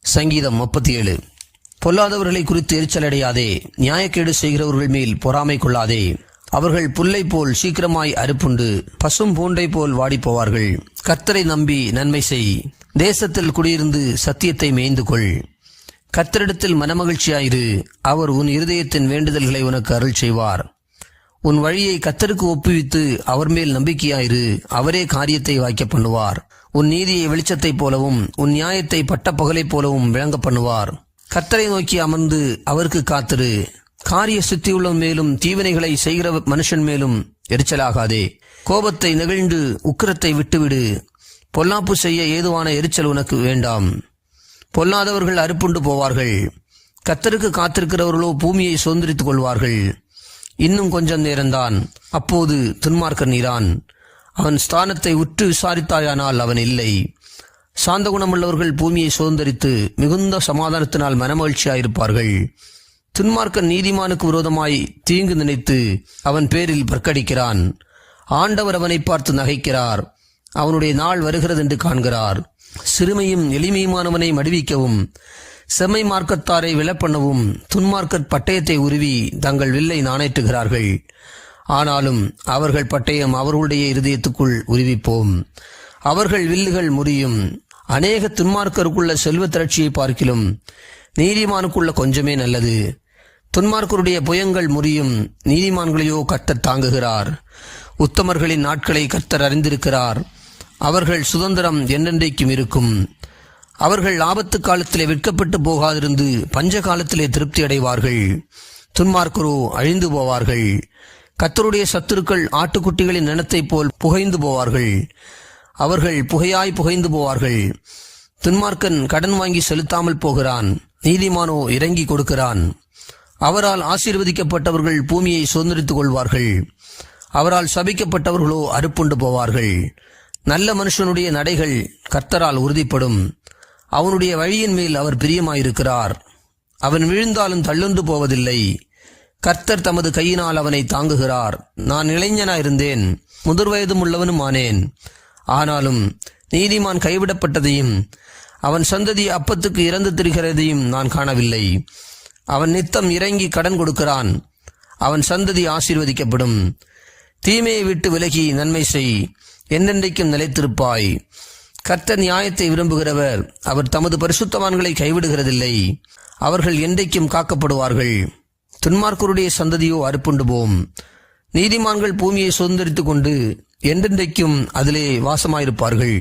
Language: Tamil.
சங்கீதம் 37. பொல்லாதவர்களை குறித்து எரிச்சலடையாதே, நியாயக்கேடு செய்கிறவர்கள் மேல் பொறாமை கொள்ளாதே. அவர்கள் புல்லை போல் சீக்கிரமாய் அறுப்புண்டு பசும் பூண்டை போல் வாடிப்போவார்கள். கர்த்தரை நம்பி நன்மை செய், தேசத்தில் குடியிருந்து சத்தியத்தை மேய்ந்து கொள். கர்த்தரிடத்தில் மனமகிழ்ச்சியாயிரு, அவர் உன் இருதயத்தின் வேண்டுதல்களை உனக்கு அருள் செய்வார். உன் வழியை கர்த்தருக்கு ஒப்புவித்து அவர் மேல் நம்பிக்கையாயிரு, அவரே காரியத்தை வாய்க்க பண்ணுவார். உன் நீதியை வெளிச்சத்தைப் போலவும் உன் நியாயத்தை பட்டப்பகலைப் போலவும் விளங்க பண்ணுவார். கர்த்தரை நோக்கி அமர்ந்து அவருக்கு காத்திரு. காரிய சித்தியுள்ளவன் மேலும் தீவினைகளை செய்கிற மனுஷன் மேலும் எரிச்சலாகாதே. கோபத்தை நெகிழ்ந்து உக்கிரத்தை விட்டுவிடு. பொல்லாப்பு செய்ய ஏதுவான எரிச்சல் உனக்கு வேண்டாம். பொல்லாதவர்கள் அறுப்புண்டு போவார்கள். கர்த்தருக்கு காத்திருக்கிறவர்களோ பூமியை சுதந்திரித்துக் கொள்வார்கள். இன்னும் கொஞ்சம் நேரம்தான், அப்போது துன்மார்க்கன் நீரான். அவன் ஸ்தானத்தை உற்று விசாரித்தாயானால் அவன் இல்லை. சாந்த குணமுள்ளவர்கள் பூமியை சுதந்திரித்து மிகுந்த சமாதானத்தினால் மனமகிழ்ச்சியாயிருப்பார்கள். துன்மார்க்கன் நீதிமானுக்கு விரோதமாய் தீங்கு நினைத்து அவன் பேரில் பற்கடிக்கிறான். ஆண்டவர் அவனை பார்த்து நகைக்கிறார். அவனுடைய நாள் வருகிறது என்று காண்கிறார். சிறுமையும் எளிமையுமானவனை மடிவிக்கவும் செம்மை மார்க்கத்தாரை விலப்பண்ணவும் துன்மார்க்கர் பட்டயத்தை உருவி தங்கள் வில்லை நாணேற்றுகிறார்கள். ஆனாலும் அவர்கள் பட்டயம் அவர்களுடைய இருதயத்துக்குள் உருவிப்போம். அவர்கள் வில்லுகள் முறியும். அநேக துன்மார்க்கருக்குள்ள செல்வ திரட்சியை பார்க்கிலும் நீதிமானுக்குள்ள கொஞ்சமே நல்லது. துன்மார்க்கருடைய புயங்கள் முறியும், நீதிமான்களையோ கர்த்தர் தாங்குகிறார். உத்தமர்களின் நாட்களை கர்த்தர் அறிந்திருக்கிறார். அவர்கள் சுதந்திரம் என்றென்றைக்கும் இருக்கும். அவர்கள் ஆபத்து காலத்திலே விற்கப்பட்டு போகாதிருந்து பஞ்ச காலத்திலே திருப்தி அடைவார்கள். துன்மார்க்கரோ அழிந்து போவார்கள். கர்த்தருடைய சத்துருக்கள் ஆட்டுக்குட்டிகளின் நினத்தைப் போல் புகைந்து போவார்கள். அவர்கள் புகையாய் புகைந்து போவார்கள். துன்மார்க்கன் கடன் வாங்கி செலுத்தாமல் போகிறான், நீதிமானோ இறங்கி கொடுக்கிறான். அவரால் ஆசீர்வதிக்கப்பட்டவர்கள் பூமியை சுதந்திரித்துக் கொள்வார்கள். அவரால் சபிக்கப்பட்டவர்களோ அறுப்புண்டு போவார்கள். நல்ல மனுஷனுடைய நடைகள் கர்த்தரால் உறுதிப்படும். அவனுடைய வழியின் மேல் அவர் பிரியமாயிருக்கிறார். அவன் விழுந்தாலும் தள்ளுண்டு போவதில்லை. கர்த்தர் தமது கையினால் அவனை தாங்குகிறார். நான் இளைஞனாயிருந்தேன், முதிர்வயதும் உள்ளவனும் ஆனேன். ஆனாலும் நீதிமான் கைவிடப்பட்டதையும் அவன் சந்ததி அப்பத்துக்கு இறந்து திரிகிறதையும் நான் காணவில்லை. அவன் நித்தம் இறங்கி கடன் கொடுக்கிறான். அவன் சந்ததி ஆசீர்வதிக்கப்படும். தீமையை விட்டு விலகி நன்மை செய், என்றென்றைக்கும் நிலைத்திருப்பாய். கர்த்தர் நியாயத்தை விரும்புகிறவர். அவர் தமது பரிசுத்தவான்களை கைவிடுகிறதில்லை. அவர்கள் என்றைக்கும் காக்கப்படுவார்கள். துன்மார்க்கருடைய சந்ததியோ அறுப்புண்டு போம். நீதிமான்கள் பூமியை சுதந்திரித்துக் கொண்டு என்றென்றைக்கும் அதிலே வாசமாயிருப்பார்கள்.